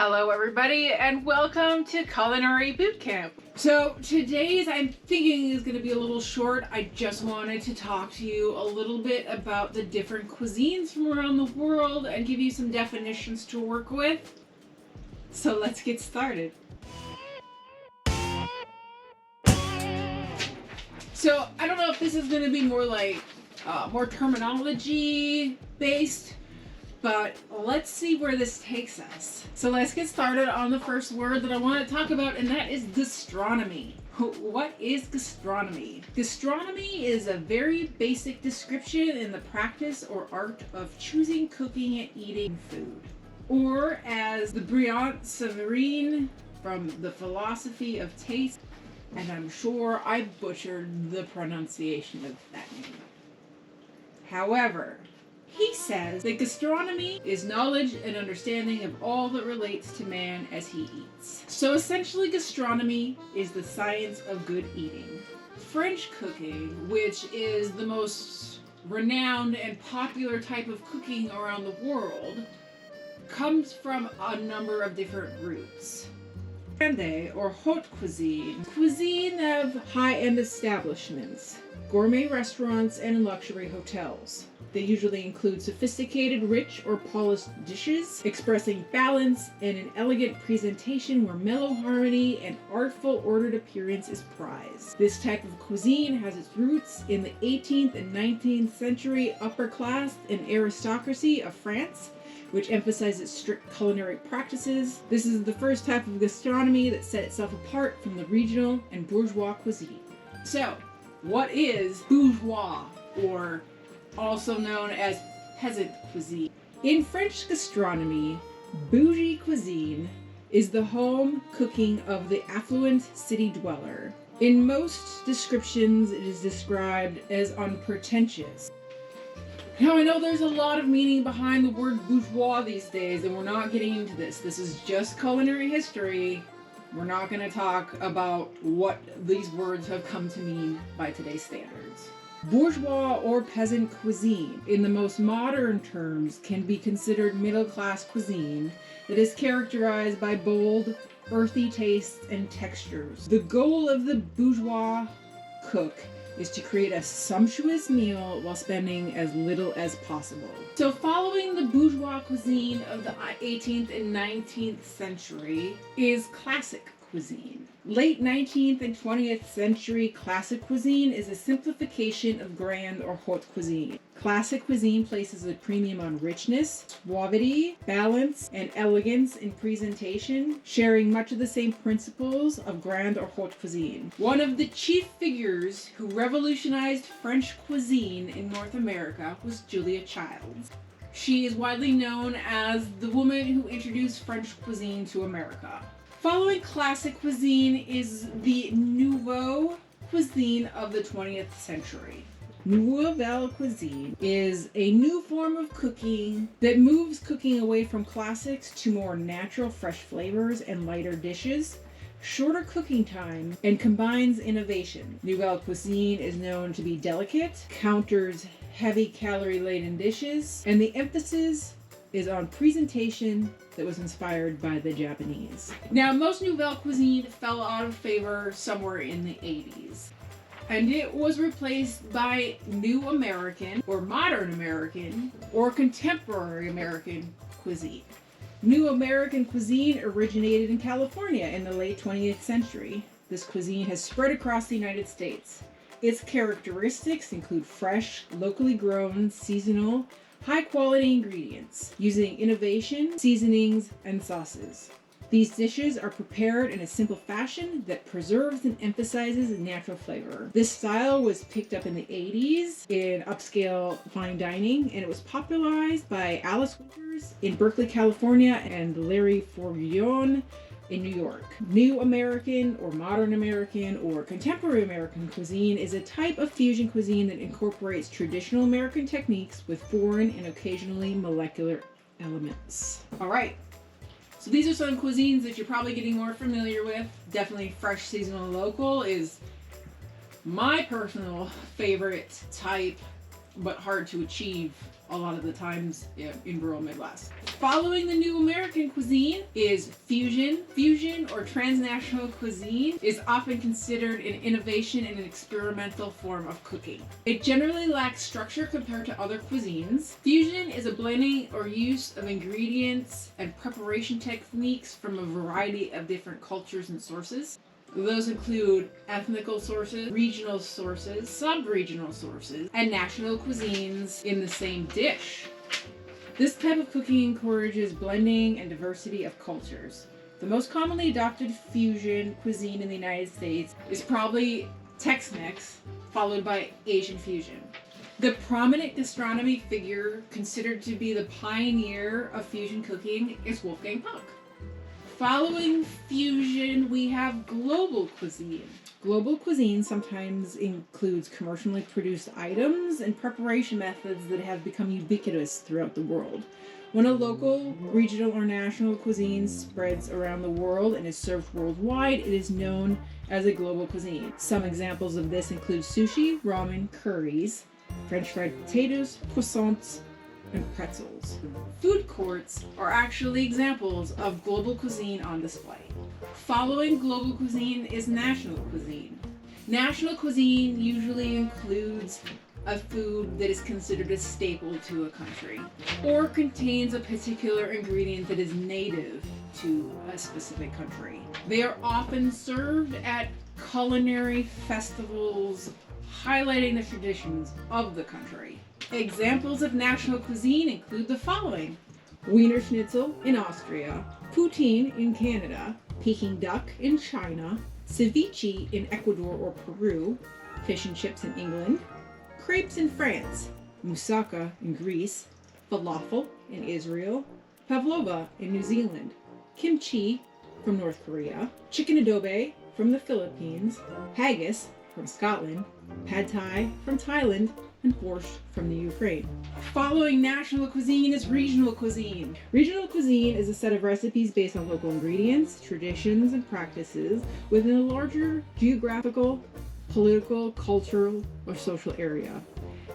Hello everybody and welcome to Culinary Bootcamp. So today's I'm thinking is going to be a little short. I just wanted to talk to you a little bit about the different cuisines from around the world and give you some definitions to work with. So let's get started. So I don't know if this is going to be more like more terminology based, but let's see where this takes us. So let's get started on the first word that I want to talk about, and that is gastronomy. What is gastronomy? Gastronomy is a very basic description in the practice or art of choosing, cooking, and eating food. Or as the Briant Severine from The Philosophy of Taste, and I'm sure I butchered the pronunciation of that name. However, he says that gastronomy is knowledge and understanding of all that relates to man as he eats. So essentially, gastronomy is the science of good eating. French cooking, which is the most renowned and popular type of cooking around the world, comes from a number of different roots. Grande, or Haute Cuisine, cuisine of high-end establishments, gourmet restaurants, and luxury hotels. They usually include sophisticated, rich, or polished dishes, expressing balance and an elegant presentation where mellow harmony and artful, ordered appearance is prized. This type of cuisine has its roots in the 18th and 19th century upper class and aristocracy of France, which emphasizes strict culinary practices. This is the first type of gastronomy that set itself apart from the regional and bourgeois cuisine. So, what is bourgeois, or also known as peasant cuisine? In French gastronomy, bougie cuisine is the home cooking of the affluent city dweller. In most descriptions, it is described as unpretentious. Now, I know there's a lot of meaning behind the word bourgeois these days, and we're not getting into this. This is just culinary history. We're not going to talk about what these words have come to mean by today's standards. Bourgeois or peasant cuisine, in the most modern terms, can be considered middle-class cuisine that is characterized by bold, earthy tastes and textures. The goal of the bourgeois cook is to create a sumptuous meal while spending as little as possible. So following the bourgeois cuisine of the 18th and 19th century is classic cuisine. Late 19th and 20th century classic cuisine is a simplification of Grande or Haute Cuisine. Classic cuisine places a premium on richness, suavity, balance, and elegance in presentation, sharing much of the same principles of Grande or Haute Cuisine. One of the chief figures who revolutionized French cuisine in North America was Julia Childs. She is widely known as the woman who introduced French cuisine to America. Following classic cuisine is the nouveau cuisine of the 20th century. Nouvelle cuisine is a new form of cooking that moves cooking away from classics to more natural, fresh flavors and lighter dishes, shorter cooking time, and combines innovation. Nouvelle cuisine is known to be delicate, counters heavy calorie-laden dishes, and the emphasis is on presentation that was inspired by the Japanese. Now, most Nouvelle cuisine fell out of favor somewhere in the 80s. And it was replaced by New American, or Modern American, or Contemporary American cuisine. New American cuisine originated in California in the late 20th century. This cuisine has spread across the United States. Its characteristics include fresh, locally grown, seasonal, high-quality ingredients, using innovation, seasonings, and sauces. These dishes are prepared in a simple fashion that preserves and emphasizes natural flavor. This style was picked up in the 80s in upscale fine dining, and it was popularized by Alice Winters in Berkeley, California, and Larry Fourguillon in New York. New American or Modern American or Contemporary American cuisine is a type of fusion cuisine that incorporates traditional American techniques with foreign and occasionally molecular elements. All right. So these are some cuisines that you're probably getting more familiar with. Definitely fresh, seasonal, local is my personal favorite type, but hard to achieve a lot of the times in rural Midwest. Following the new American cuisine is fusion. Fusion or transnational cuisine is often considered an innovation and an experimental form of cooking. It generally lacks structure compared to other cuisines. Fusion is a blending or use of ingredients and preparation techniques from a variety of different cultures and sources. Those include ethnical sources, regional sources, sub-regional sources, and national cuisines in the same dish. This type of cooking encourages blending and diversity of cultures. The most commonly adopted fusion cuisine in the United States is probably Tex-Mex, followed by Asian fusion. The prominent gastronomy figure considered to be the pioneer of fusion cooking is Wolfgang Puck. Following fusion, we have global cuisine. Global cuisine sometimes includes commercially produced items and preparation methods that have become ubiquitous throughout the world. When a local, regional, or national cuisine spreads around the world and is served worldwide, it is known as a global cuisine. Some examples of this include sushi, ramen, curries, French fried potatoes, croissants, and pretzels. Food courts are actually examples of global cuisine on display. Following global cuisine is national cuisine. National cuisine usually includes a food that is considered a staple to a country or contains a particular ingredient that is native to a specific country. They are often served at culinary festivals highlighting the traditions of the country. Examples of national cuisine include the following: Wiener Schnitzel in Austria, poutine in Canada, Peking duck in China, ceviche in Ecuador or Peru, fish and chips in England, crepes in France, moussaka in Greece, falafel in Israel, pavlova in New Zealand, kimchi from North Korea, chicken adobe from the Philippines, haggis from Scotland, pad thai from Thailand, and borscht from the Ukraine. Following national cuisine is regional cuisine. Regional cuisine is a set of recipes based on local ingredients, traditions, and practices within a larger geographical, political, cultural, or social area.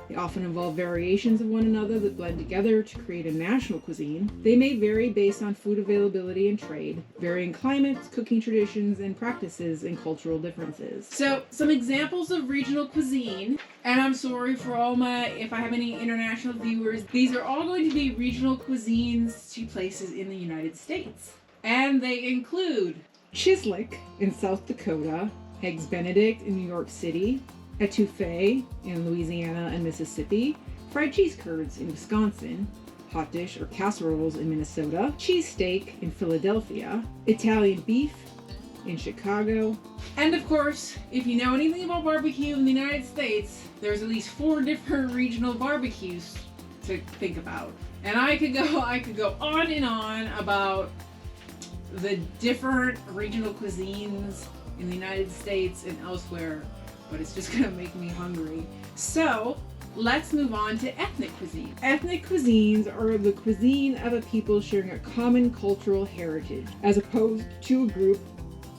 They often involve variations of one another that blend together to create a national cuisine. They may vary based on food availability and trade, varying climates, cooking traditions, and practices, and cultural differences. So, some examples of regional cuisine, and I'm sorry for if I have any international viewers, these are all going to be regional cuisines to places in the United States. And they include Chislic in South Dakota, Eggs Benedict in New York City, etouffee in Louisiana and Mississippi, fried cheese curds in Wisconsin, hot dish or casseroles in Minnesota, cheesesteak in Philadelphia, Italian beef in Chicago, and of course, if you know anything about barbecue in the United States, there's at least 4 different regional barbecues to think about. And I could go on and on about the different regional cuisines in the United States and elsewhere, but it's just gonna make me hungry. So let's move on to ethnic cuisine. Ethnic cuisines are the cuisine of a people sharing a common cultural heritage, as opposed to a group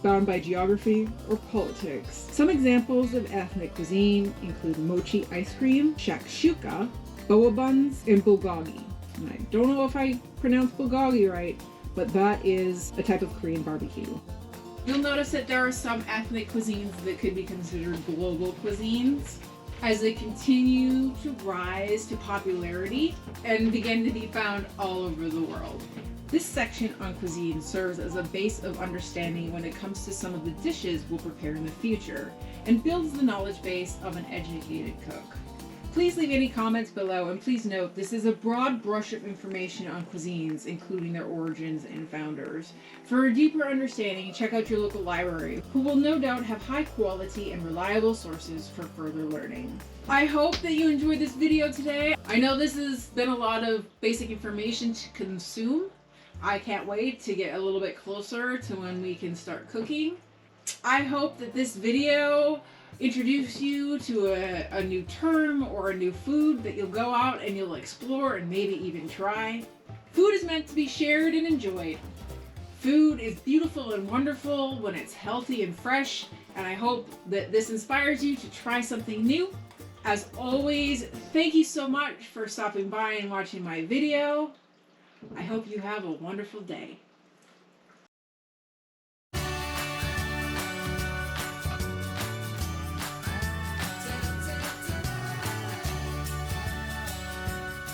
bound by geography or politics. Some examples of ethnic cuisine include mochi ice cream, shakshuka, boa buns, and bulgogi. And I don't know if I pronounced bulgogi right, but that is a type of Korean barbecue. You'll notice that there are some ethnic cuisines that could be considered global cuisines as they continue to rise to popularity and begin to be found all over the world. This section on cuisine serves as a base of understanding when it comes to some of the dishes we'll prepare in the future and builds the knowledge base of an educated cook. Please leave any comments below, and please note this is a broad brush of information on cuisines, including their origins and founders. For a deeper understanding, check out your local library, who will no doubt have high quality and reliable sources for further learning. I hope that you enjoyed this video today. I know this has been a lot of basic information to consume. I can't wait to get a little bit closer to when we can start cooking. I hope that this video introduce you to a new term or a new food that you'll go out and you'll explore and maybe even try. Food is meant to be shared and enjoyed. Food is beautiful and wonderful when it's healthy and fresh, and I hope that this inspires you to try something new As always, thank you so much for stopping by and watching my video. I hope you have a wonderful day.